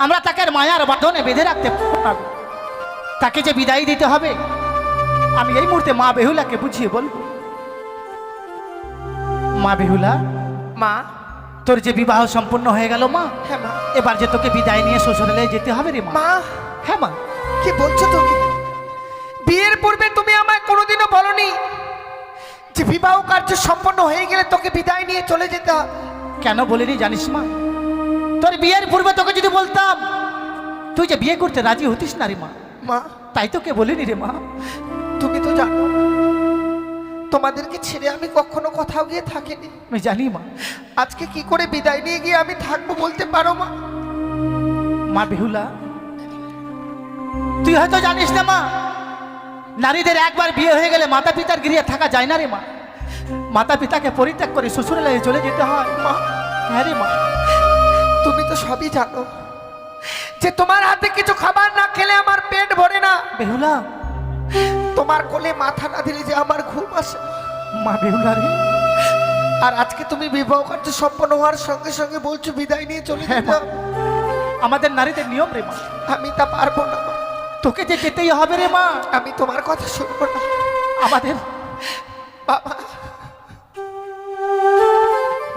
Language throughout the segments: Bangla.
আমরা তাকে মায়ার বাঁধনে বেঁধে রাখতে পারব, তাকে যে বিদায় দিতে হবে আমি এই মুহূর্তে মা বেহুলাকে বুঝিয়ে বলবো। মা বেহুলা, মা তোর যে বিবাহ সম্পূর্ণ হয়ে গেল মা, হ্যাঁ মা, এবার যে তোকে বিদায় নিয়ে শ্বশুরালয়ে যেতে হবে রে মা। হ্যাঁ মা। কি বলছো তুমি? বিয়ের পূর্বে তুমি আমায় কোনোদিনও বলনি যে বিবাহ কার্য সম্পন্ন হয়ে গেলে তোকে বিদায় নিয়ে চলে যেতে হবে। কেন বলিনি জানিস মা? তোর বিয়ের পূর্বে তোকে যদি বলতাম তুই যে বিয়ে করতে রাজি হতিস না রে মা, মা তাই তোকে বলিনি রে মা। তুমি তো জানো তোমাদেরকে ছেড়ে আমি কখনো কোথাও গিয়ে থাকিনি। আমি জানি মা। আজকে কি করে বিদায় নিয়ে গিয়ে আমি থাকবো বলতে পারো মা? মা বেহুলা, তুই হয়তো জানিস না মা, নারীদের একবার বিয়ে হয়ে গেলে মাতা পিতার গৃহে থাকা যায় না রে মা। মাতা পিতাকে পরিত্যাগ করে শ্বশুরালয়ে চলে যেতে হয় মা। হ্যাঁ রে মা। তুমি তো সবই জানো যে তোমার হাতে কিছু খাবার না খেলে আমার পেট ভরে না। বেহুলা, তোমার কোলে মাথা না দিলে যে আমার ঘুম আসে মা বেহুলা রে। আর আজকে তুমি বিবাহ কার্য সম্পন্ন হওয়ার সঙ্গে সঙ্গে বলছো বিদায় নিয়ে চলে যেতে হবে। আমাদের নারীদের নিয়ম রে মা। আমি তা পারবো না মা। তোকে যে যেতেই হবে রে মা। আমি তোমার কথা শুনবো না। আমাদের বাবা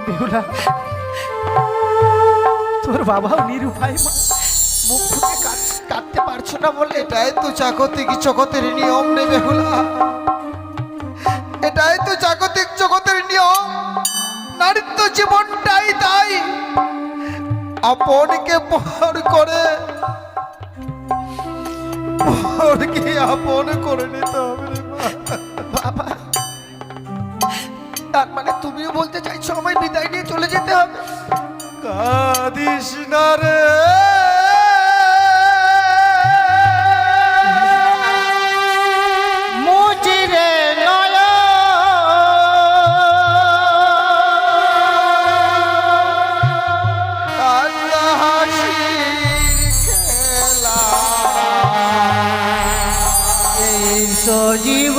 বেহুলা, তোর বাবাও নিরুপায় মা। মুখ ফুটে কাঁদতে পারছো না বলে এটাই তো জাগতিক জগতের নিয়ম রে বেহুলা। এটাই তো জাগতিক জগতের নিয়ম। নারীত্ব জীবনটাই তাই, আপনকে পর করে পরকে আপন করে নিতে হবে রে বাবা। তার মানে তুমিও বলতে চাইছো আমায় বিদায় নিয়ে চলে যেতে হবে? কাঁদিস না রে মুজিরে নয় জীব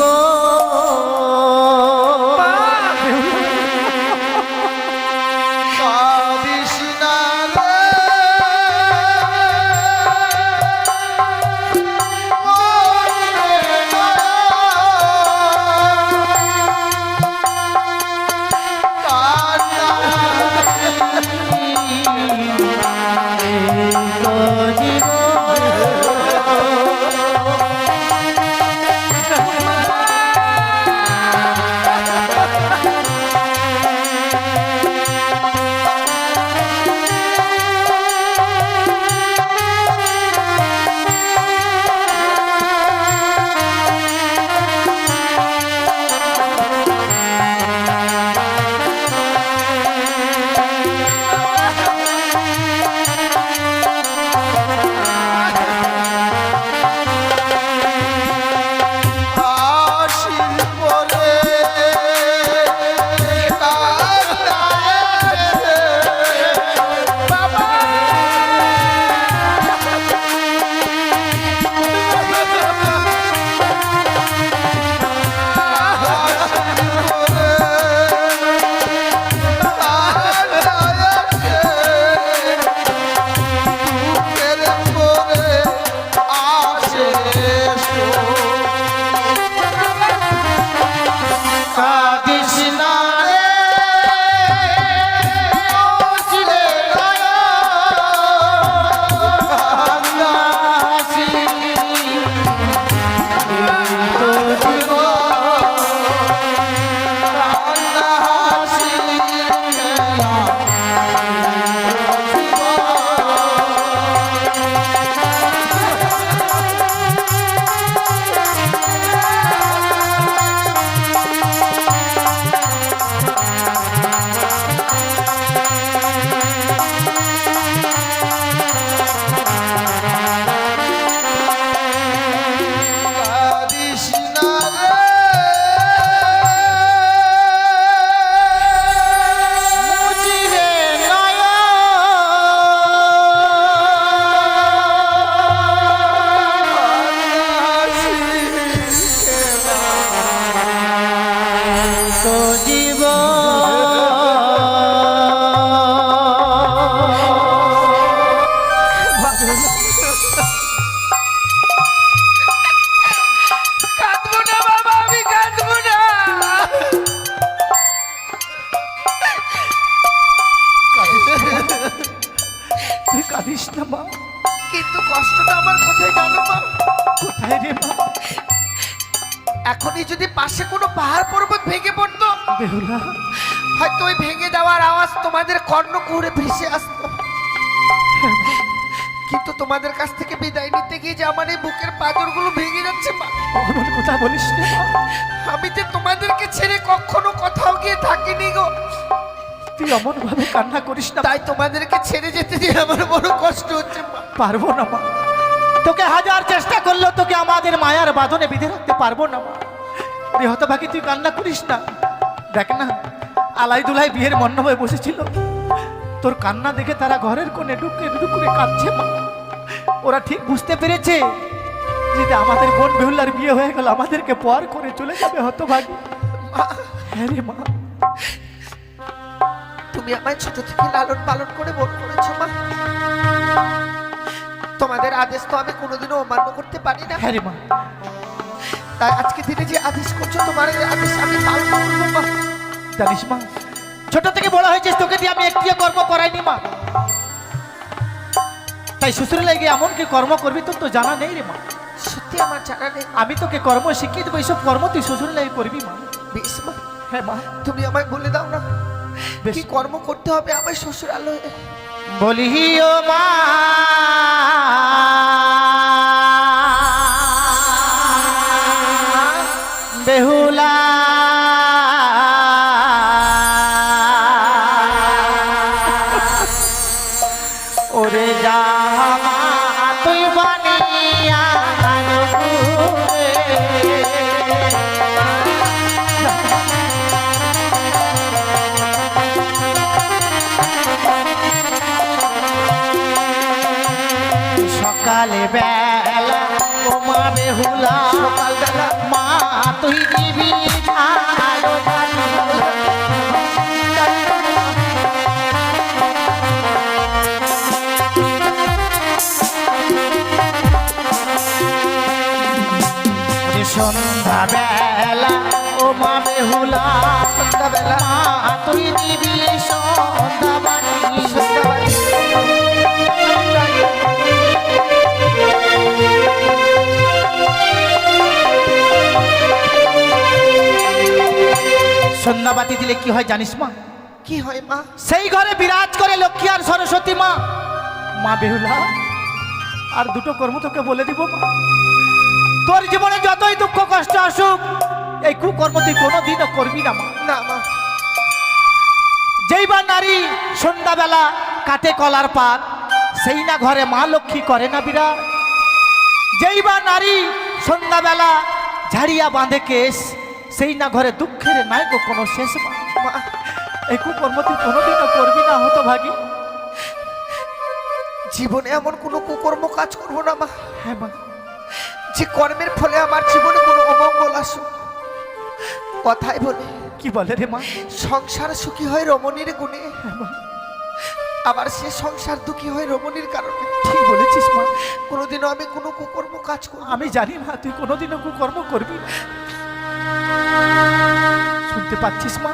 কাঁদিস না রে মুছিরে নয়ন কাঁদাসি তো জীবন কাঁদাসি কাঁদিস না রে মুছিরে নয়ন তো কাঁদবো না বাবা, আমি কাঁদবো না। তুই কাঁদিস না মা। কিন্তু কষ্টটা আমার কোথায় জানো মা? কোথায় রে মা? এখনই যদি পাশে কোনো পাহাড় পর্বত ভেঙে পড়তো, বেহুলা হয়তো ওই ভেঙে যাওয়ার আওয়াজ তোমাদের কর্ণকুহরে ভেসে আসতো। কিন্তু তোমাদের কাছ থেকে বিদায় নিতে গিয়ে যে আমার এই বুকের পাঁজরগুলো ভেঙে যাচ্ছে মা। অমন কথা বলিস না মা। আমি যে তোমাদেরকে ছেড়ে কখনো কোথাও গিয়ে থাকিনি গো। তুই অমন ভাবে কান্না করিস না। তাই তোমাদেরকে ছেড়ে যেতে দিয়ে আমার বড় কষ্ট হচ্ছে মা। পারবো না মা। তোকে হাজার চেষ্টা করলেও তোকে আমাদের মায়ার বাঁধনে বেঁধে রাখতে পারবো না মা। রে হতভাগী, তুই কান্না করিস না। দেখ না, আলাই দুলাই বিয়ের মণ্ডপে বসেছিল, তোর কান্না দেখে তারা ঘরের কোণে ঢুকে ঢুকুরে কাঁদছে মা। ওরা ঠিক বুঝতে পেরেছে যে আমাদের বোন বেহুলার বিয়ে হয়ে গেল, আমাদেরকে পর করে চলে যাবে হতভাগী। হ্যাঁ রে মা। তুমি আমায় ছোট থেকে লালন পালন করে বড় করেছো মা। তোমাদের আদেশ তো আমি কোনোদিনও অমান্য করতে পারি না। হ্যাঁ রে মা। তাই আজকে দিনে যে আদেশ করছো, তোমার এই আদেশ আমি পালন করবো মা। জানিস মা, ছোট থেকে বড় হয়েছিস, তোকে দিয়ে আমি একটিও কর্ম করাইনি মা। তাই শ্বশুর লাগে এমন কি কর্ম করবি তোর তো জানা নেই রে মা। সত্যি আমার জানা নেই। আমি তোকে কর্ম শিখিয়ে দেবো, এইসব কর্ম তুই শ্বশুর লাগে করবি মা। বেশ মা, হ্যাঁ মা। তুমি আমায় বলে দাও না বেশ। কি কর্ম করতে হবে আমার শ্বশুরালয়ে। বলি ও মা, বেহুলা ওরে জামা তুই বানিয়া আনবুরে। সকালে বেলা ও মা বেহুলা, সকাল বেলা মা তুই দিবি আলো বাতি। সন্ধ্যা বেলা ও মা বেহুলা, সন্ধ্যা বেলা মা তুই দিবি সন্ধ্যা বাতি। সন্ধ্যা বাতি সন্ধ্যাবাতি দিলে কি হয় জানিস মা? কি হয় মা? সেই ঘরে বিরাজ করে লক্ষ্মী আর সরস্বতী মা। মা বেহুলা, আর দুটো কর্ম তোকে বলে দিব মা। তোর জীবনে যতই দুঃখ কষ্ট আসুক, এই কুকর্ম তুই কোনোদিনও করবি না মা। না মা। যেই বা নারী সন্ধ্যাবেলা কাটে কলার পাত, সেই না ঘরে মা লক্ষ্মী করে না বিরাজ। যেই বা নারী সন্ধ্যাবেলা ঝাড়িয়া বাঁধে কেশ, সেই না ঘরে দুঃখের নাই গো কোনো শেষ মা। মা, এই কুকর্ম তুই কোনোদিনও করবি না হতভাগী। জীবনে এমন কোনো কুকর্ম কাজ করবো না মা, হ্যাঁ মা। যে কর্মের ফলে আমার জীবনে কোনো অমঙ্গল আসুক। কথাই বলে, কি বলে রে মা? সংসার সুখী হয় রমণীর গুণে, হ্যাঁ মা, আবার সে সংসার দুঃখী হয় রমণীর কারণে। ঠিক বলেছিস মা। কোনোদিনও আমি কোনো কুকর্ম কাজ করব না। আমি জানি মা, তুই কোনোদিনও কুকর্ম করবি না। শুনতে পাচ্ছিস মা?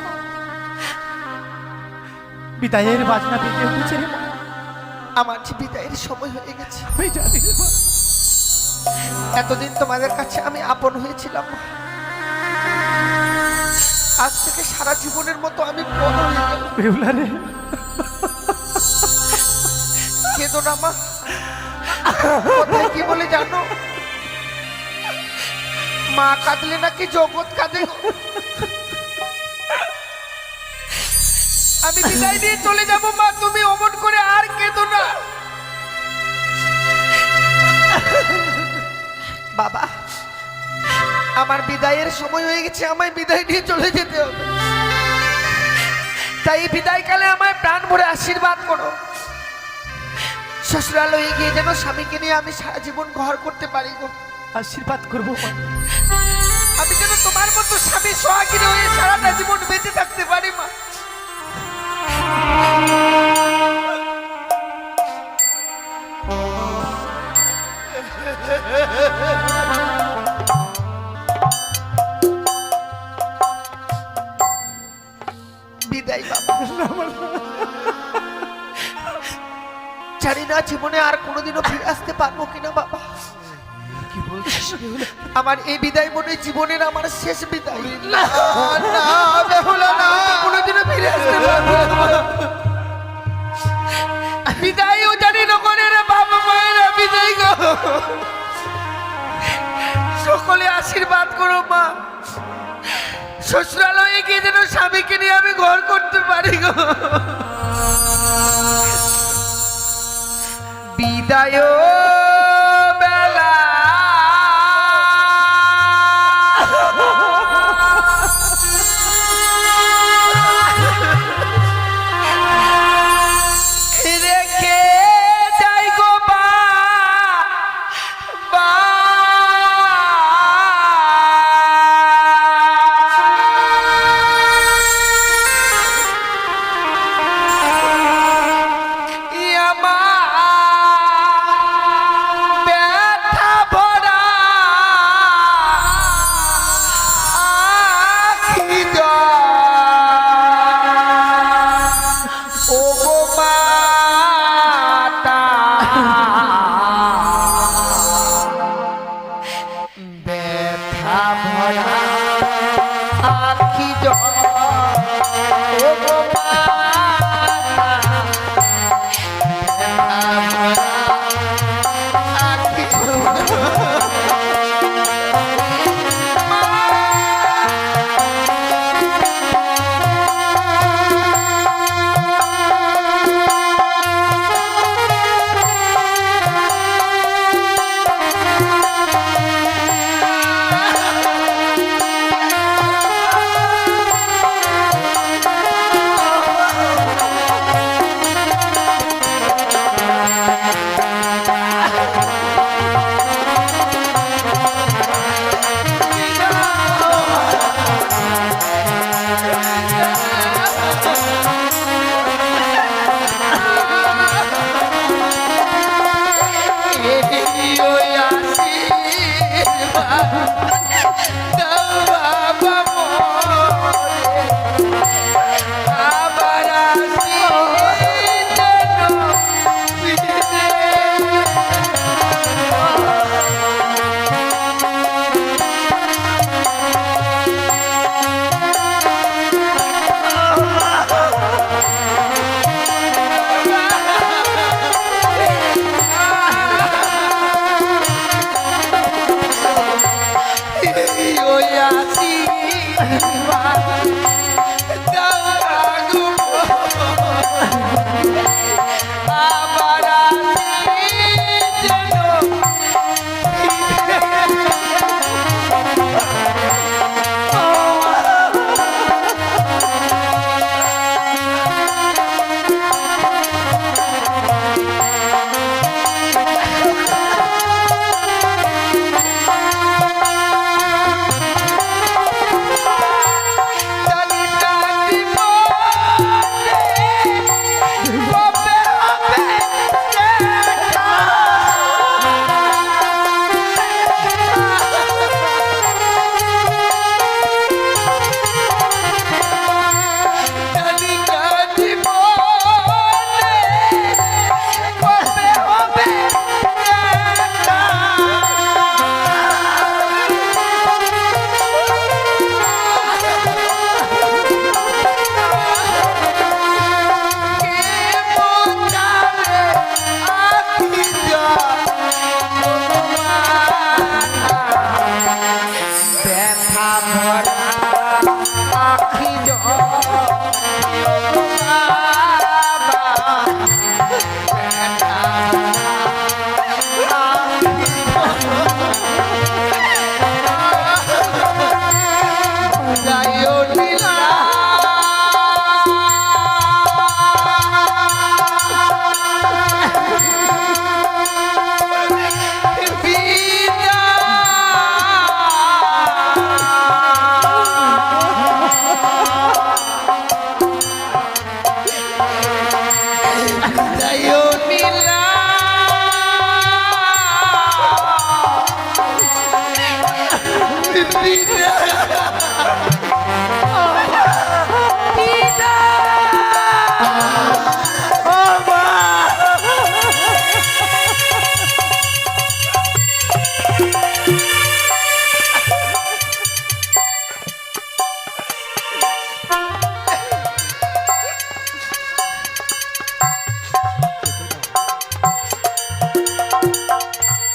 বিদায়ের বাজনা বেজে উঠেছে রে মা। আমার যে বিদায়ের সময় হয়ে গেছে। আমি জানি রে মা। এতদিন তোমাদের কাছে আমি আপন হয়েছিলাম মা। আজ থেকে সারা জীবনের মতো আমি পর হয়ে গেলাম। বেহুলা রে, কেঁদো না মা। কোথায় কি বলে জানো? মা কাঁদলে নাকি জগৎ কাঁদে গো। আমি বিদায় দিয়ে চলে যাব মা, তুমি অমন করে আর কেঁদো না। বাবা, আমার বিদায়ের সময় হয়ে গেছে, আমায় বিদায় নিয়ে চলে যেতে হবে। তাই বিদায়কালে আমায় প্রাণ ভরে আশীর্বাদ করো। শ্বশুরালয়ে গিয়ে যেন স্বামীকে নিয়ে আমি সারা জীবন ঘর করতে পারি গো। আশীর্বাদ করবো মা। আমি যেন তোমার মতো স্বামী সোহাগিনী হয়ে সারাটা জীবন বেঁচে থাকতে পারি মা। বিদায় বাবা। জানি না জীবনে আর কোনোদিনও ফিরে আসতে পারবো কিনা বাবা। কি বলছিস? আমার এই বিদায় মনে জীবনের আমার শেষ বিদায়। না না বেহুলা, না কোনোদিনও ফিরে আসতে পারবো না। বিদায়ও জানি না করে রে বাবা মায়েরা, বিদায় গো। সকলে আশীর্বাদ করো মা। শ্বশুরালয়ে গিয়ে যেন স্বামীকে নিয়ে আমি ঘর করতে পারি গো। বিদায় বেলা রেখে যাই গো বা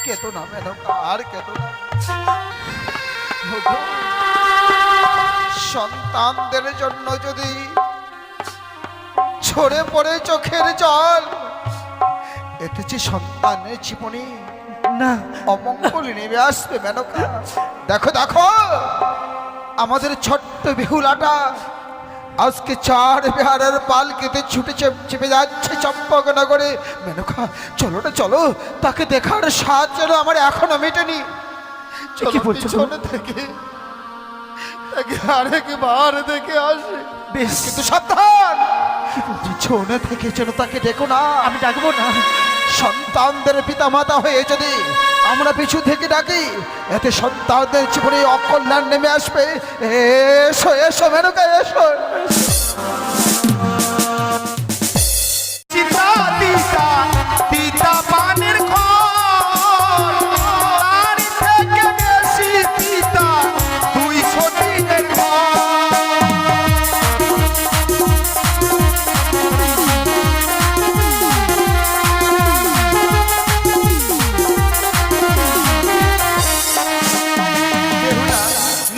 কেতো না মেনকা, আর কেতো না। সন্তানদের জন্য যদি ঝরে পড়ে চোখের জল, এতে যে সন্তানের জীবনে না অমঙ্গল নেমে আসবে মেনকা। দেখো দেখো আমাদের ছোট্ট বেহুলাটা আজকে 4 বেহারের পালকিতে ছুটে চেপে যাচ্ছে চম্পকনগরে। মেনকা চলো না চলো, তাকে দেখার স্বাদ যেন আমার এখনো মেটেনি। কি বলছো? পিছনে থেকে তাকে আরেকবার দেখে আসে। বেশ, কিন্তু সাবধান, পিছনে থেকে যেন তাকে দেখো না। আমি ডাকবো না। সন্তানদের পিতামাতা হয়ে যদি আমরা পিছু থেকে ডাকি, এতে সন্তানদের জীবনে অকল্যাণ নেমে আসবে। এসো এসো মেনকা এসো। চিতা তিতা তিতা পানের ঘর, তার থেকে বেশি তিতা 200 দিনের ঘর।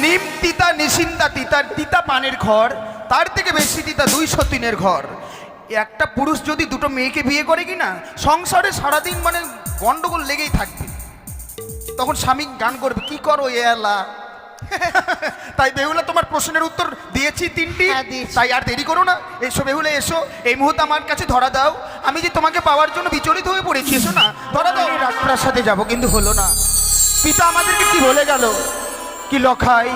নিম তিতা নিশিন্দা তিতা তিতা পানের ঘর, তার থেকে বেশি তিতা 200 দিনের ঘর। একটা পুরুষ যদি দুটো মেয়েকে বিয়ে করে কিনা, সংসারে সারাদিন মানে গন্ডগোল লেগেই থাকবে। তখন স্বামী গান করবে, কি করো এলা। তাই বেহুলা তোমার প্রশ্নের উত্তর দিয়েছি 3টি, হ্যাঁ, দিয়েছি। তাই আর দেরি করো না। এসো বেহুলা এসো, এই মুহূর্তে আমার কাছে ধরা দাও। আমি যে তোমাকে পাওয়ার জন্য বিচলিত হয়ে পড়েছি, এসো না ধরা দাও। রাজপ্রাসাদে যাবো কিন্তু হলো না। পিতা আমাদেরকে কি বলে গেল, কি লখাই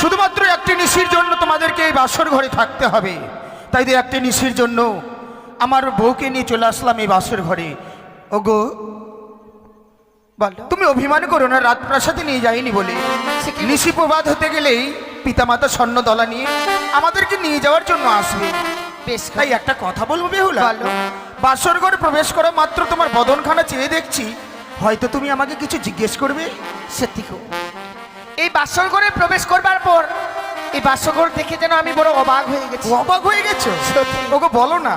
শুধুমাত্র একটি নিশির জন্য তোমাদেরকে এই বাসর ঘরে থাকতে হবে। তাই দিয়ে একটি নিশির জন্য আমার বউকে নিয়ে চলে আসলাম এই বাসর ঘরে। ওগো তুমি অভিমান করো না, রাজপ্রাসাদে নিয়ে যাইনি বলে। নিশি প্রবাদ হতে গেলেই পিতামাতা স্বর্ণদলা নিয়ে আমাদেরকে নিয়ে যাওয়ার জন্য আসবে। বেশ তাই একটা কথা বলবো বেহুলা, বাসর ঘরে প্রবেশ করা মাত্র তোমার বদনখানা চেয়ে দেখছি, হয়তো তুমি আমাকে কিছু জিজ্ঞেস করবে। সত্যি গো, এই বাসরঘরে প্রবেশ করবার পর এই বাসরঘর দেখে যেন আমি বড় অবাক হয়ে গেছি। অবাক হয়ে গেছো? ওগো বলো না,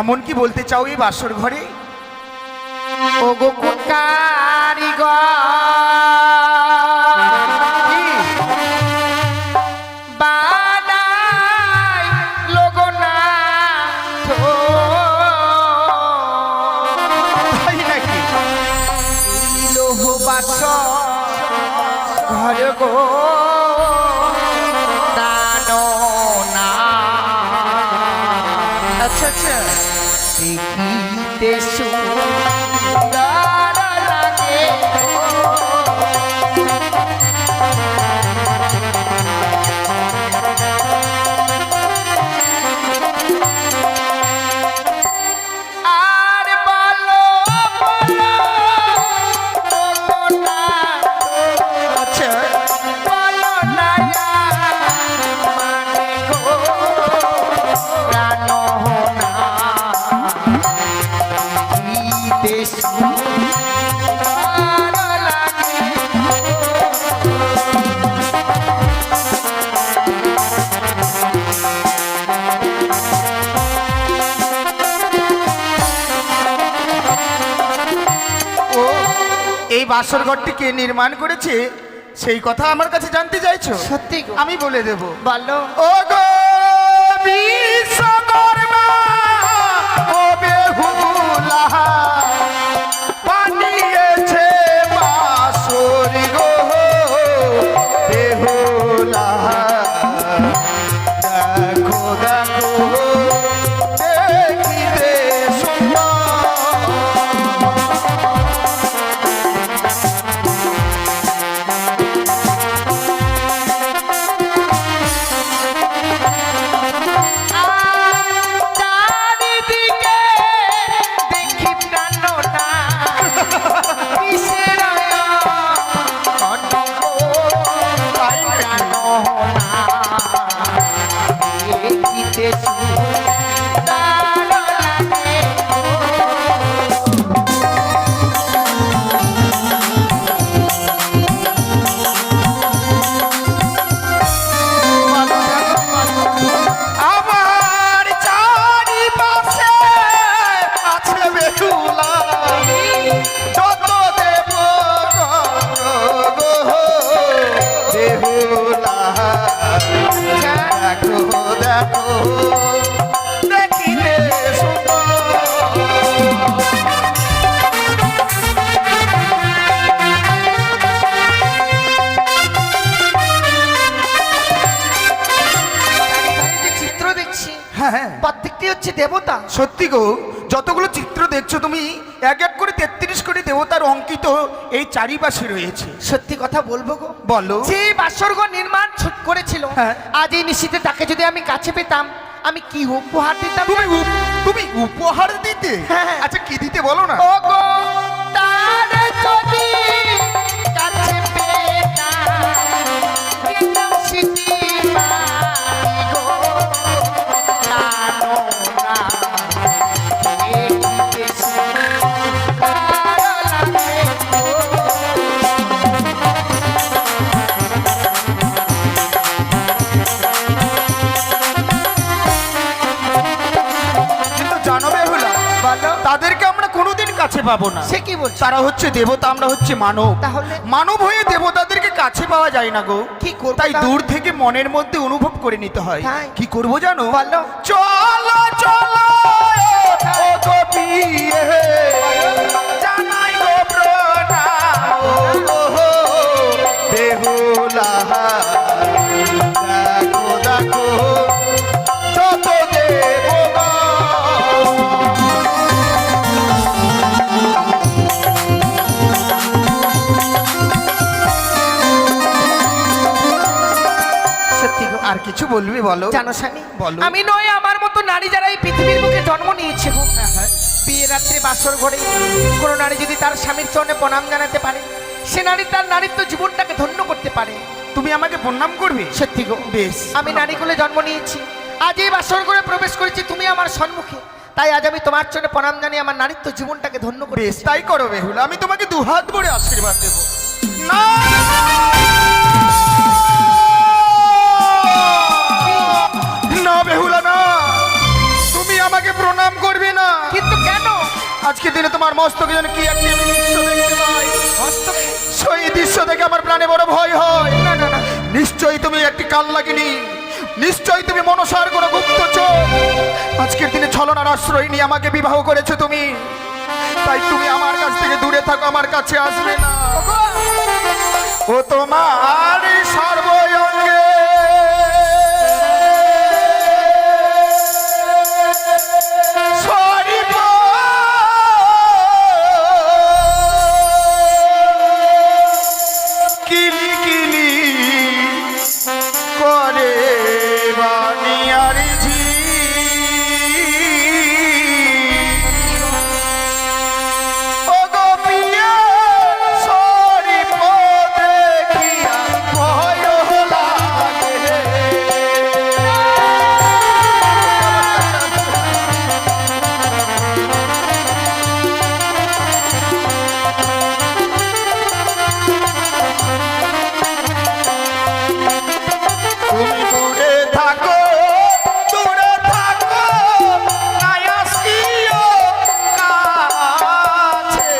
এমন কি বলতে চাও এই বাসর ঘরে? ওগো কোন কারিগর বানাই লগনা তাই নাকি? লোহ বাসর ঘর গো দানো না। আচ্ছা আচ্ছা, দেখিতে সুন্দর লাগে আর বলো বলো না। আচ্ছা বলো না মানে গো প্রাণ না দিতে সুন্দর লাগে। ও, এই বাসর ঘরটি কে নির্মাণ করেছে সেই কথা আমার কাছে জানতে চাইছো? সত্যি গো, আমি বলে দেব। বলো। ও গো বিশ্বকর্মা, ও বেহুলা বানিয়েছে বাসর গো বেহুলা। দেখো দেখো দেখিতে সুন্দর। সে তার লাগে আমার চারিপাশে আছে বেহুলা যত দেব গো বেহুলা দেখো দেখো দেখিতে যে চিত্র দেখছি হ্যাঁ হ্যাঁ প্রত্যেকটি হচ্ছে দেবতা। সত্যি গো, যতগুলো চিত্র দেখছো তুমি এক এক করে 33 কোটি দেবতার অঙ্কিত এই চারিপাশে রয়েছে। সত্যি কথা বলবো গো, বলো। যে বাসরঘর নির্মাণ করেছিল হ্যাঁ। আজ এই নিশীতে তাকে যদি আমি কাছে পেতাম আমি কি উপহার দিতাম তুমি উপহার দিতে? হ্যাঁ। আচ্ছা কি দিতে বলো না। ও গো তার যদি কাছে পেতাম দিতাম সিটি মারি গো জানো না দেখিতে সুন্দর লাগে গো। কিন্তু জানো বেহুলা, বলো। তাদেরকে আমরা কোনোদিন কাছে পাবো না। সে কি বলছো? তারা হচ্ছে দেবতা, আমরা হচ্ছে মানব। তাহলে? মানব হয়ে দেবতাদেরকে কাছে পাওয়া যায় না গো। কি করবো তাই তাহলে? দূর থেকে মনের মধ্যে অনুভব করে নিতে হয়। তাই? কি করব জানো? বলো। চলো চলো ও গো বিয়ে জানাই গো প্রণাম ও বেহুলা দেখো দেখো যত দেবতা। সত্যি গো, আর কিছু বলবি বলো। জানো সানি বলো। আমি নয় আমার মতো নারী যারা এই পৃথিবীর বুকে জন্ম নিয়েছে গো, বিয়ে রাত্রে বাসর ঘরে কোনো নারী যদি তার স্বামীর চরণে প্রণাম জানাতে পারে সে নারী তার নারীত্ব জীবনটাকে ধন্য করতে পারে। তুমি আমাকে প্রণাম করবে? সত্যি গো, বেশ। আমি নারী কুলে জন্ম নিয়েছি, আজ এই বাসর ঘরে প্রবেশ করেছি তুমি আমার সম্মুখে, তাই আজ আমি তোমার চরণে প্রণাম জানিয়ে আমার নারীত্ব জীবনটাকে ধন্য বেশ করতে। তাই করো বেহুলা, আমি তোমাকে দুহাত ভরে আশীর্বাদ দেব। না না বেহুলা না, তুমি আমাকে প্রণাম করবে না। কিন্তু কেন? আজকে দিনে তোমার মস্তকে যেন কি একটি আমি দৃশ্য দেখতে পাই। মস্তকে? সেই দৃশ্য দেখে আমার প্রাণে বড় ভয় হয়। না না না, নিশ্চয়ই তুমি একটি কাল লাগিনি, নিশ্চয়ই তুমি মনসার কোনো গুপ্তচর। আজকের দিনে ছলনার আশ্রয় নিয়ে আমাকে বিবাহ করেছো তুমি, তাই তুমি আমার কাছ থেকে দূরে থাকো, আমার কাছে আসবে না। ও তোমার সর্বঙ্গে সরিব কিলি কিলি করে বানিয়ার ঝি ও গো পিয়া সরিব দেখিয়া ভয় লাগে। তুমি দূরে থাকো, দূরে থাকো, নাই আসিও কাছে।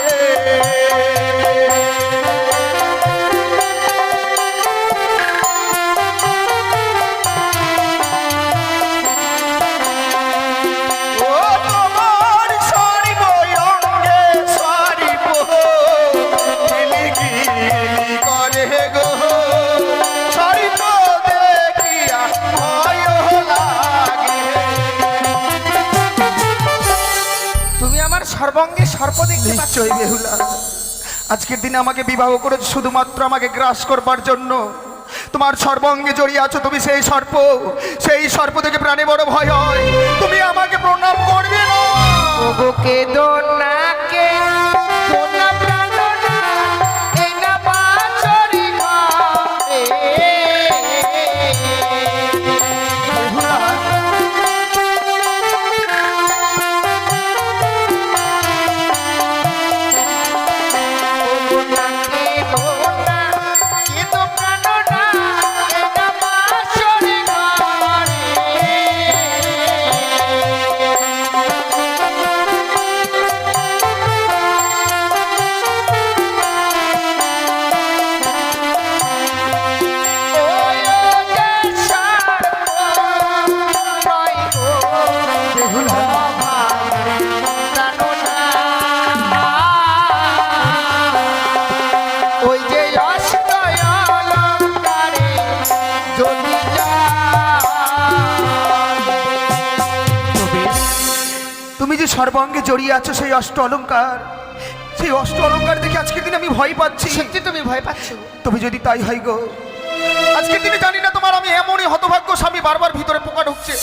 ও তোমার সরিব অঙ্গে সরিব গিলি গিলি করে গো সরিব দেখিয়া ভয় লাগে। তুমি আমার সর্বঙ্গে সর্প দেখতে পাচ্ছ? নিশ্চয়ই বেহুলা, আজকের দিনে আমাকে বিবাহ করেছো শুধুমাত্র আমাকে গ্রাস করবার জন্য। তোমার সর্বঙ্গে জড়িয়ে আছো তুমি সেই সর্প, সেই সর্প থেকে প্রাণে বড় ভয় হয়। তুমি আমাকে প্রণাম করবে না। ওগোকে দোনাকে দোনা প্রাণনা এই না বাঁচরি ঘরে। তুমি যে সর্বাঙ্গে জড়িয়ে আছো সেই অষ্ট অলংকার, সেই অষ্ট অলংকার দেখে আজকের দিনে আমি ভয় পাচ্ছি। সত্যি তুমি ভয় পাচ্ছ? তবে যদি তাই হয় গো, আজকের দিনে জানি না তোমার আমি এমনই হতভাগ্য স্বামী, বারবার ভিতরে পোকা ঢুকছে।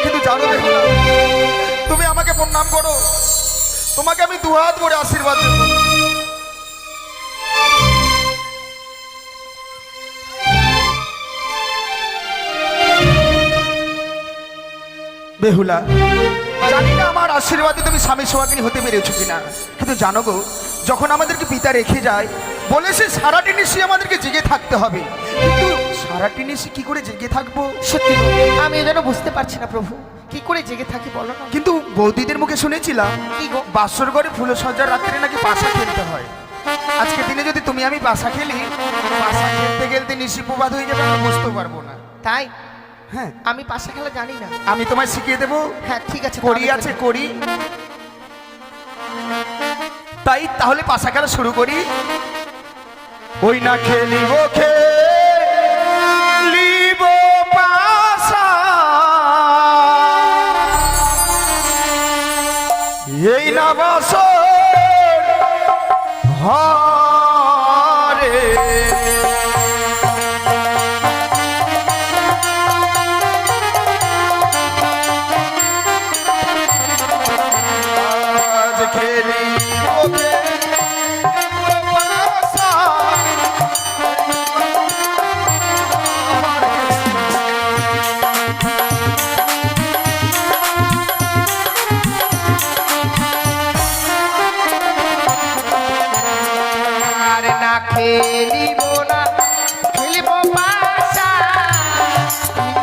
কিন্তু জানো বেহুলা, তুমি আমাকে প্রণাম করো, তোমাকে আমি দুহাত করে আশীর্বাদ দেব। বেহুলা, জানি না আমার আশীর্বাদে তুমি স্বামী সোহাগিনী হতে পেরেছো কিনা, কিন্তু জানো গো, যখন আমাদেরকে পিতা রেখে যায় বলে সে সারাটি নিশি আমাদেরকে জেগে থাকতে হবে, কিন্তু সারাটি নিশি কি করে জেগে থাকবো? সত্যি গো, আমি যেন বুঝতে পারছি না প্রভু, কি করে জেগে থাকি বলো না। কিন্তু বৌদিদের মুখে শুনেছিলাম কি গো? বাসর ঘরে ফুলসজ্জার রাত্রে নাকি পাশা খেলতে হয়। আজকের দিনে যদি তুমি আমি পাশা খেলি, পাশা খেলতে খেলতে নিশি প্রবাদ হয়ে যাবে, আমরা বুঝতে পারবো না। তাই? হ্যাঁ, আমি পাশা খেলা জানি না। আমি তোমায় শিখিয়ে দেবো। হ্যাঁ ঠিক আছে, করি তাহলে আছে করি, তাই তাহলে পাশা খেলা শুরু করি। ওই না খেলিব খেলিব পাশা, এই না বাসর ঘরে, আজ খেলিব পাশা, আর না খেলিব না, খেলিব পাশা,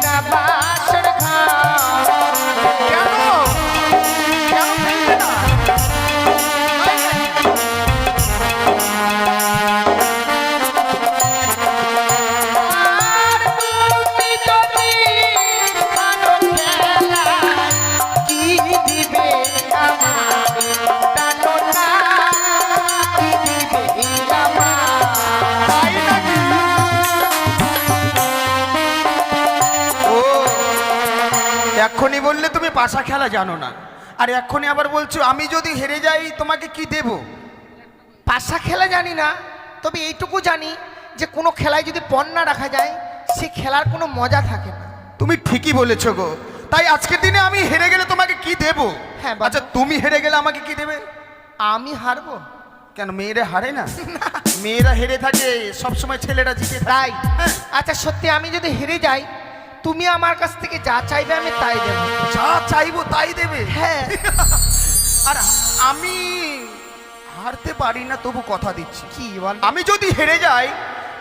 না বাসর ঘর। কেন? কেন খেলবে না? আর তুমি যদি ভালো খেলা, কি দিবে আমার জানো না, কি দিবে আমার। তাই নাকি? ও, এক্ষুনি বললে তুমি পাশা খেলা জানো না, আর এক্ষুনি আবার বলছো আমি যদি হেরে যাই তোমাকে কি দেব? পাশা খেলা জানি না, তবে এইটুকু জানি যে কোনো খেলায় যদি পণ না রাখা যায় সে খেলার কোনো মজা থাকে না। তুমি ঠিকই বলেছো গো, তাই আজকের দিনে আমি হেরে গেলে তোমাকে কি দেব? হ্যাঁ, বাবা। আচ্ছা তুমি হেরে গেলে আমাকে কি দেবে? আমি হারবো? কেন, মেয়েরা হারে না? মেয়েরা হেরে থাকে সবসময়, ছেলেরা জিতে থাকে। তাই? হ্যাঁ। আচ্ছা সত্যি আমি যদি হেরে যাই, তুমি আমার কাছ থেকে যা চাইবে আমি তাই দেবো। যা চাইবো তাই দেবে? হ্যাঁ। আর আমি হারতে পারি না, তবু কথা দিচ্ছি। কি বল? আমি যদি হেরে যাই,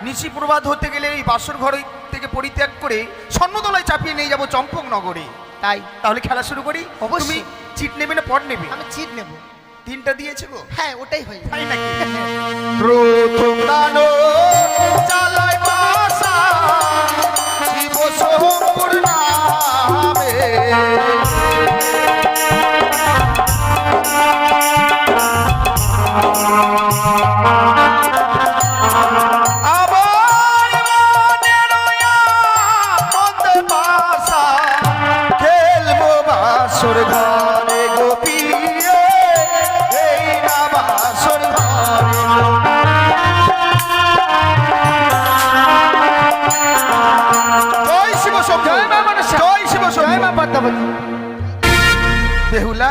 নিশি প্রবাদ হতে গেলে এই বাসর ঘর থেকে পরিত্যাগ করে স্বর্ণতলায় চাপিয়ে নিয়ে যাবো চম্পক নগরে। তাই? তাহলে খেলা শুরু করি। অবশ্যই। তুমি চিট নেবে না পট নেবে? আমি চিট নেব। তিনটা দিয়েছে গো। হ্যাঁ ওটাই হয়ে যাবে। তাই নাকি? প্রথম দানো চালাই বাসা, শিব শম্ভুর নামে, আবার মনের আনন্দে বাসা, খেলবো বাসর ঘরে গোপিয়ে, এই না বাসর ঘরে। জয় শিব শম্ভু, জয় মা মনসা। জয় শিব জয় শম্ভু। মা পদ্মাবতী। বেহুলা,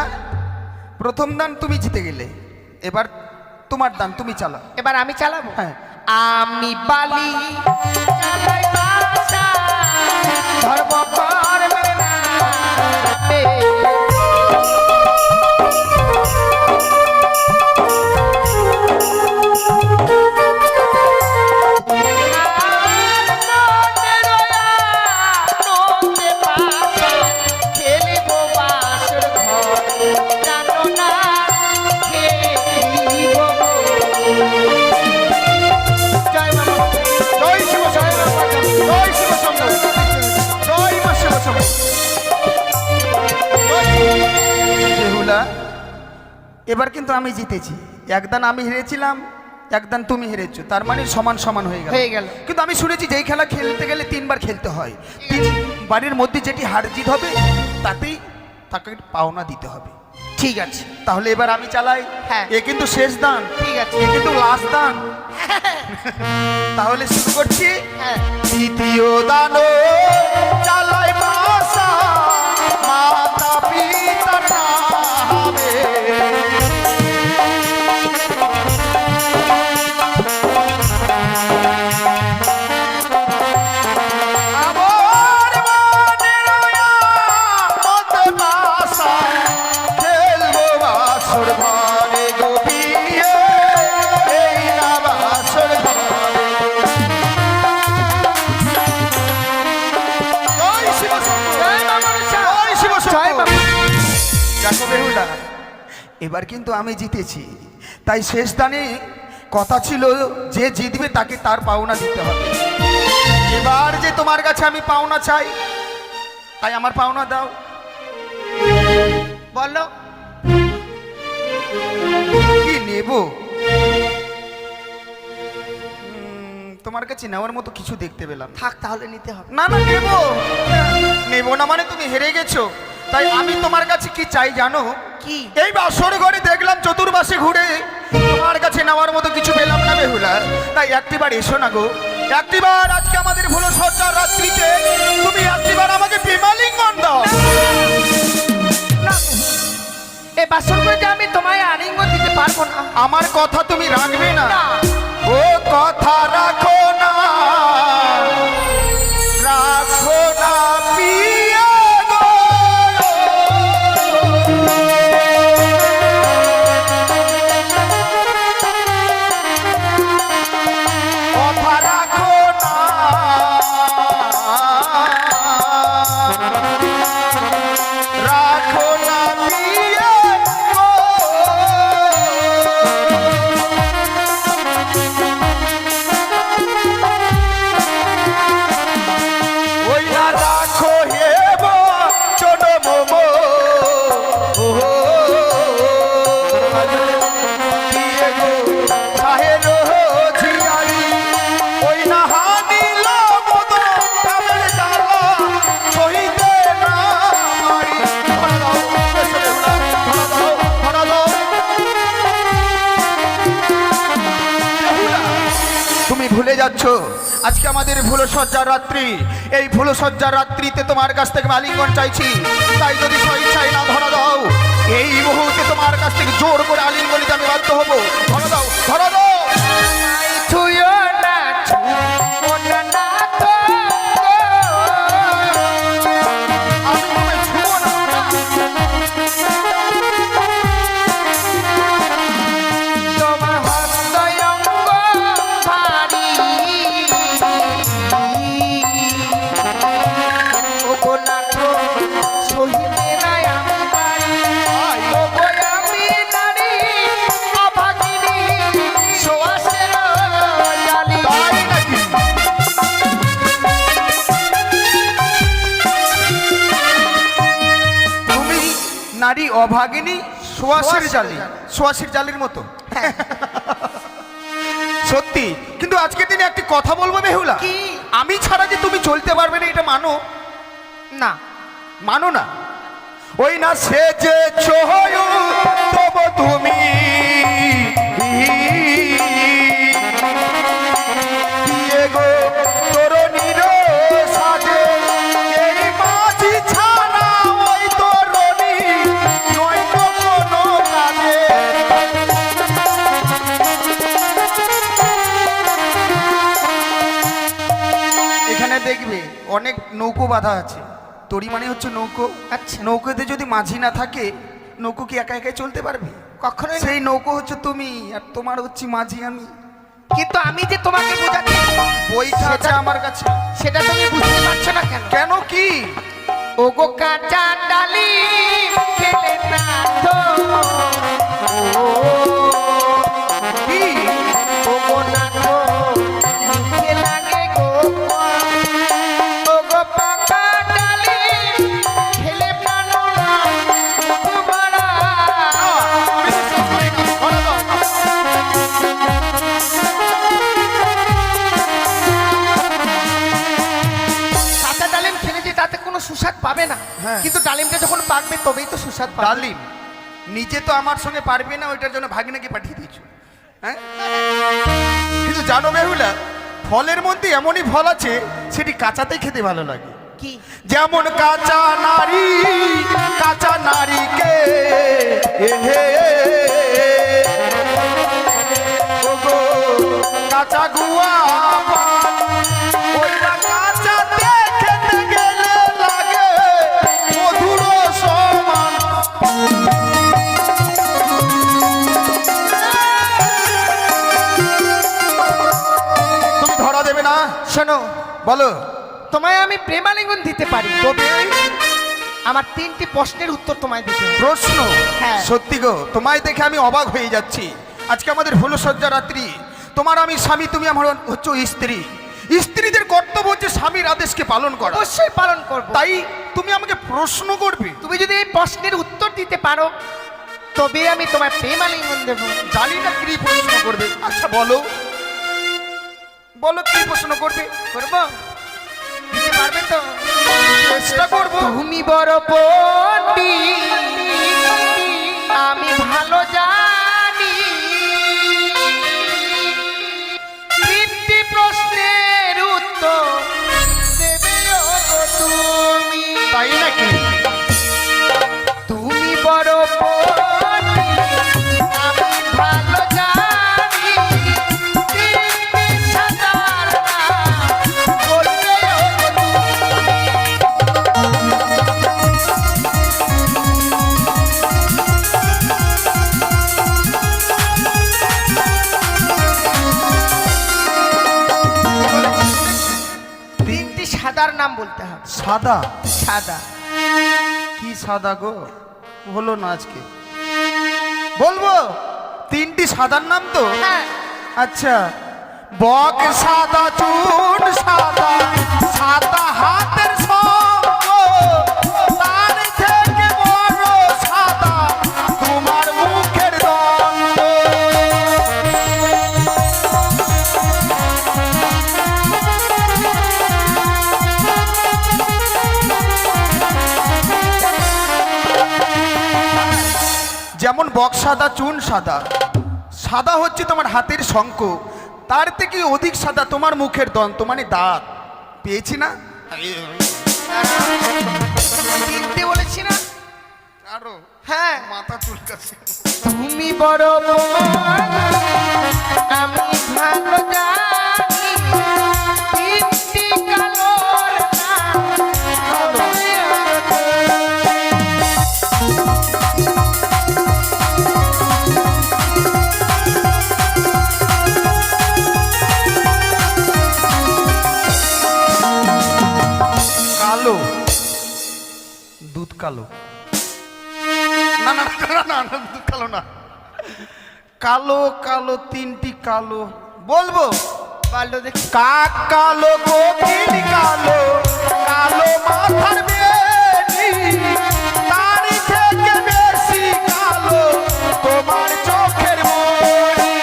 প্রথম দান তুমি জিতে গেলে, এবার তোমার দান তুমি চালাও। এবার আমি চালাবো। হ্যাঁ। আমি বালি চালাই বাসা, ধর্ম করবে না রে। আর মনের আনন্দে বাসা, খেলিব বাসর ঘরে, জানো না খেলিব। জয় মা মনসা। জয় শিব শম্ভু, জয় শিব শম্ভু, জয় মা শিব শম্ভু। বেহুলা, এবার কিন্তু আমি জিতেছি। একদান আমি হেরেছিলাম, একদান তুমি হেরেছো, তার মানে সমান সমান হয়ে গেল। হয়ে গেল। কিন্তু আমি শুনেছি যেই খেলা খেলতে গেলে তিনবার খেলতে হয়, তিন বাড়ির মধ্যে যেটি হার জিত হবে তাতেই তাকে পাওনা দিতে হবে। ঠিক আছে, তাহলে এবার আমি চালাই। হ্যাঁ। এ কিন্তু শেষ দান, ঠিক আছে। এ কিন্তু লাস্ট দান। তাহলে শুরু করছি। হ্যাঁ। দ্বিতীয় দান চালাই বাসা মাতা পিতার নামে। আমার মনের মত বাসা খেলবো বাসর ঘরে গোপিয়ে, এই না বাসর ঘরে। জয় শিব শম্ভু, জয় মা মনসা। জয় শিব শম্ভু। জয় মা। দেখো বেহুলা, এবার কিন্তু আমি জিতেছি। তাই শেষ দানে কথা ছিল যে জিতবে তাকে তার পাওনা দিতে হবে। এবার যে তোমার কাছে আমি পাওনা চাই, তাই আমার পাওনা দাও। বলো। কি নেব? তোমার কাছে নেওয়ার মতো কিছু দেখতে পেলাম না। থাক, তাহলে নিতে হবে। না না, নেব নেব না মানে তুমি হেরে গেছো। তাই আমি তোমার কাছে কি চাই জানো? কি? এই বাসর ঘরে দেখলাম চতুর্পাশে ঘুরে তোমার কাছে নেওয়ার মতো কিছু পেলাম না বেহুলা। তাই একটিবার এসো না গো, একটিবার আজকে আমাদের ভুলো সজ্জার রাত্রিতে তুমি একটিবার আমাকে প্রেমালিঙ্গন দাও। না, এই বাসর করে আমি তোমায় আলিঙ্গন দিতে পারবো না। আমার কথা তুমি রাখবে না? না। ও কথা রাখো না, রাখো না পিয়া গো। কথা রাখো না, রাখো না পিয়া গো। ওই না রাখো হে চোন মোমো দিয়ে গো সাহের ঝিয়ারি। ওই না হানিল মদ কামের জ্বালা সহিতে না পারি। ধরা দাও, এসো বেহুলা, ধরা দাও, ধরা দাও। বেহুলা, তুমি ভুলে যাচ্ছ আজকে আমাদের ভুলো সজ্জার রাত্রি। এই ভুলো সজ্জার রাত্রিতে তোমার কাছ থেকে আলিঙ্গন চাইছি। তাই যদি স্বেচ্ছায় না ধরা দাও, এই মুহূর্তে তোমার কাছ থেকে জোর করে আলিঙ্গন নিতে আমি বাধ্য হবো। ধরা দাও, ধরা দাও। ছুঁয়ো না, ছুঁয়ো না তো। আমি তোমায় ছুঁবো না। তোমার হস্তয়ঙ্গ ভারী। ও গো নাথ, সহিতে নাই আমি পারি। ও গো আমি নারী অভাগিনী, সোয়াসের জালি। তাই নাকি? তুমি নারী অভাগিনী, সোয়াশের জালি, সোয়াশের জালির মতো। সত্যি, কিন্তু আজকে দিনে একটি কথা বলবো বেহুলা। কি? আমি ছাড়া যে তুমি চলতে পারবে না এটা মানো? না। মানো না? ওই না সে যে তবু তুমি দিয়ে গো তরুণীর সাজে। এই মাঝি ছাড়া ওই তরুণী নয় তো কোনো কাজে। এখানে দেখবে অনেক নৌকো বাঁধা আছে। তরি মানে হচ্ছে নৌকো। আচ্ছা। নৌকোতে যদি মাঝি না থাকে, নৌকো কি একা একাই চলতে পারবে? কখনোই না। সেই নৌকো হচ্ছে তুমি, আর তোমার হচ্ছে মাঝি আমি। কিন্তু আমি যে তোমাকে বোঝাচ্ছি, বইটা আছে আমার কাছে। সেটা তুমি বুঝতে পারছো না কেন? কেন কি? ও গো কাঁচা ডালি খেলে না তো। কি? ও গো নাথ, মুখে লাগে গো। ও গো পাকা ডালি খেলে প্রাণ মুখ ভরা। আমি বিশ্বাস করি না। ধরো দাও। কাঁচা ডালিম খেলে যে তাতে কোনো সুস্বাদ পাবে না, হ্যাঁ। কিন্তু ডালিমটা যখন পাকবে তবেই তো সুস্বাদ পাবে। ডালিম নিজে তো আমার সঙ্গে পারবে না, ওইটার জন্য ভাগিনাকে পাঠিয়ে দিয়েছো। হ্যাঁ, কিন্তু জানো বেহুলা, ফলের মধ্যে এমনই ফল আছে সেটি কাঁচাতেই খেতে ভালো লাগে। কি? যেমন কাঁচা নারীকে ওগো কাঁচা গুয়া পান, ওইটা কাঁচাতে খেতে গেলে লাগে মধুর সমান। তুমি ধরা দেবে না? শোনো, বলো। তোমায় আমি প্রেমালিঙ্গন দিতে পারি, তবে আমার 3টি প্রশ্নের উত্তর তোমায় দিতে হবে। প্রশ্ন? হ্যাঁ। সত্যি গো, তোমায় দেখে আমি অবাক হয়ে যাচ্ছি। আজকে আমাদের ফুলসজ্জা রাত্রি, তোমার আমি স্বামী, তুমি আমার হচ্ছে স্ত্রী। স্ত্রীদের কর্তব্য হচ্ছে স্বামীর আদেশকে পালন করা। অবশ্যই পালন করব। তাই তুমি আমাকে প্রশ্ন করবে? তুমি যদি এই প্রশ্নের উত্তর দিতে পারো তবে আমি তোমায় প্রেমালিঙ্গন দেব। জানি না কি প্রশ্ন করবে। আচ্ছা বলো, বলো কি প্রশ্ন করবে। করব? দিতে পারবে তো? চেষ্টা করবো। তুমি বড় পণ্ডিত, আমি ভালো জানি। 3টি প্রশ্নের উত্তর দেবে ওগো তুমি। তাই নাকি? তুমি বড় পণ্ডিত, আমি ভালো জানি। 3টি সাঁতার বলবে ওগো তুমি। সাদার নাম বলতে হবে। সাদা? সাদা। কি সাদা গো, হলো না আজকে। বলবো 3টি সাদার নাম তো? হ্যাঁ। আচ্ছা, বক সাদা, চুন সাদা, সাদা হাতের সঙ্গ, তার থেকে বড় সাদা তোমার মুখের দ্বন্দ্ব। যেমন বক সাদা, চুন সাদা। সাদা হচ্ছে তোমার হাতের শঙ্খ, তার থেকে অধিক সাদা তোমার মুখের দন্ত মানে দাঁত। পেয়েছি না? 3টে বলেছি না? আরো হ্যাঁ। মাথা চুলকাচ্ছে। তুমি বড় পণ্ডিত, আমি ভালো জানি। 3টি কালোর নাম বলবে ওগো তুমি। কালো, দুধ কালো। না না না না না, দুধ কালো না। কালো কালো, 3টি কালো। বলবো? বলো দেখি। কাক কালো, কোকিল কালো, কালো মাথার বেনি, তার থেকে বেশি কালো তোমার চোখের মণি।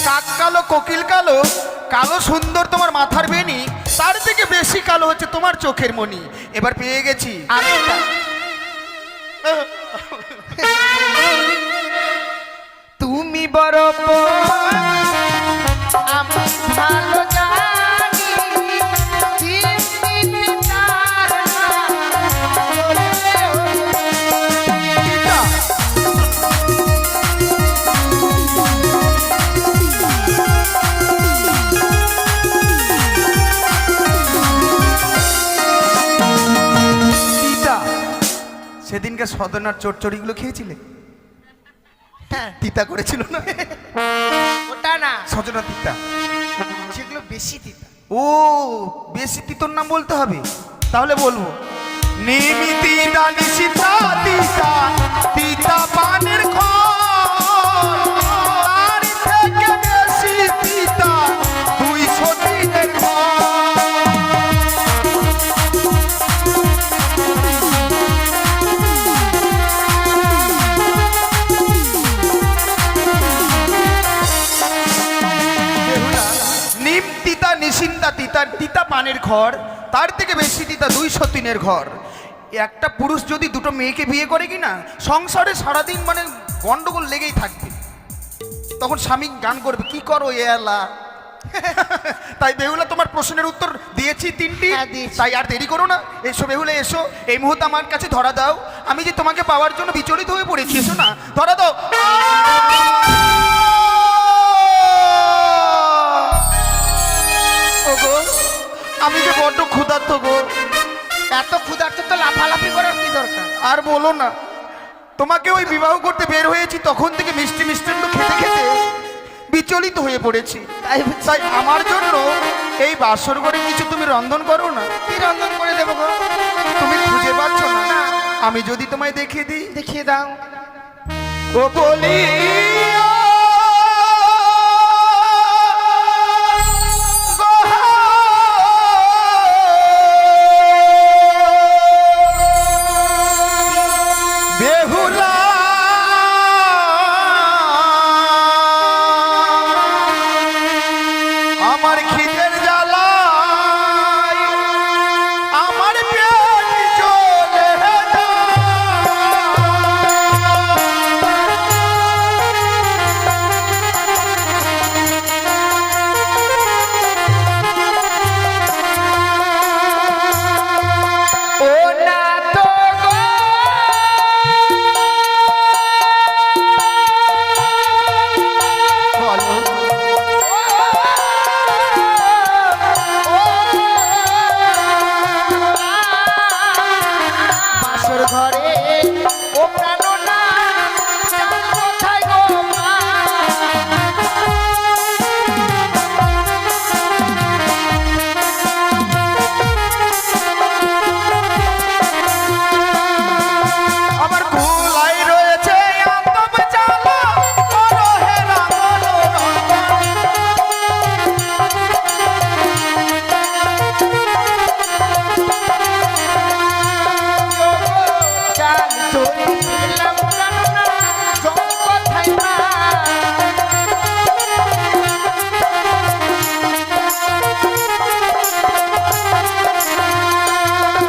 কাক কালো, কোকিল কালো, কালো সুন্দর তোমার মাথার বেনি, তার থেকে বেশি কালো হচ্ছে তোমার চোখের মণি। এবার পেয়ে গেছি। আরেকটা। তুমি বড় পণ্ডিত, আমি ভালো জানি। 3টি তার নাম বলবে ওগো তুমি। তিতা। সেদিনকে সদনার চচ্চড়িগুলো খেয়েছিলে? হ্যাঁ। তিতা করেছিল না? ওটা না, সজনা তিতা। যেগুলো বেশি তিতা। ও, বেশি তিতর নাম বলতে হবে? তাহলে বলবো নিমিতি নিশিতা তিতা, তিতা পানের খোল, তার থেকে বেশি তিতা 200 দিনের খোল। তার তিতা পানের ঘর, তার থেকে বেশি তিতা 203-এর ঘর। একটা পুরুষ যদি দুটো মেয়েকে বিয়ে করে কিনা সংসারে সারাদিন মানে গন্ডগোল লেগেই থাকবে। তখন স্বামী গান করবে, কি করো এলা। তাই বেহুলা তোমার প্রশ্নের উত্তর দিয়েছি 3টি, হ্যাঁ, দিয়েছি। তাই আর দেরি করো না, এসো বেহুলা এসো, এই মুহূর্তে আমার কাছে ধরা দাও। আমি যে তোমাকে পাওয়ার জন্য বিচলিত হয়ে পড়েছি, এসো না, ধরা দাও। ওগো, আমি যে বড্ড ক্ষুধার্ত গো। এত ক্ষুধার্ত তো লাফালাফি করার কি দরকার? আর বলো না, তোমাকে ওই বিবাহ করতে বের হয়েছি তখন থেকে মিষ্টি মিষ্টান্ন খেতে খেতে বিচলিত হয়ে পড়েছি। তাই আমার জন্য এই বাসর ঘরে কিছু তুমি রন্ধন করো না। কি রন্ধন করে দেবো গো? তুমি খুঁজে পাচ্ছ না, আমি যদি তোমায় দেখিয়ে দিই। দেখিয়ে দাও। ও বলি বেহুলা আমার খিদের জ্বালায় আমার পেট জ্বলে যায়। ও না তো গো, বলো বাসর ঘরে ও প্রাণনা কোথায় গো মা? আমার কুলাই রয়েছে আতপ জ্বালা, করো হে রাঙল রঙন। চাল চলে এলাম প্রাণনা জম কোথায় মা?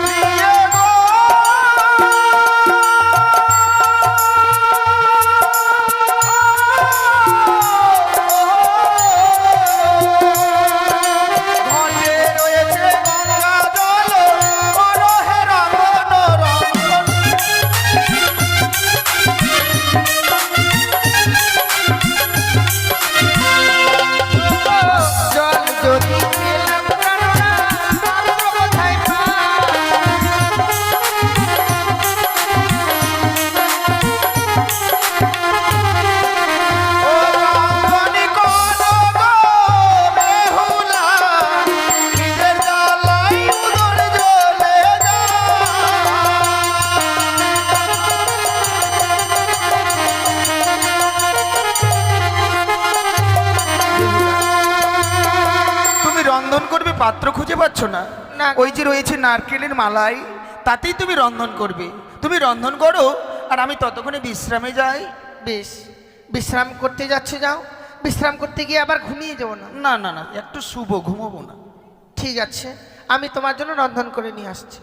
প্রিয় গো, ঘটে রয়েছে গঙ্গা জল, করো হে রাঙন রঙন। জল যদি এলাম প্রাণনা পাত্র কোথায় মা? ও কাঙ্গনি কোন গো বেহুলা, খিদের জ্বালায় উদর জ্বলে তুমি রন্ধন করবে, পাত্র খুঁজে পাচ্ছ না? না। ওই যে রয়েছে নারকেলের মালাই, তাতেই তুমি রন্ধন করবে। তুমি রন্ধন করো আর আমি ততক্ষণে বিশ্রামে যাই। বেশ, বিশ্রাম করতে যাচ্ছ যাও, বিশ্রাম করতে গিয়ে আবার ঘুমিয়ে যাবো না? না না না, একটু শুভ, ঘুমোবো না। ঠিক আছে, আমি তোমার জন্য রন্ধন করে নিয়ে আসছি।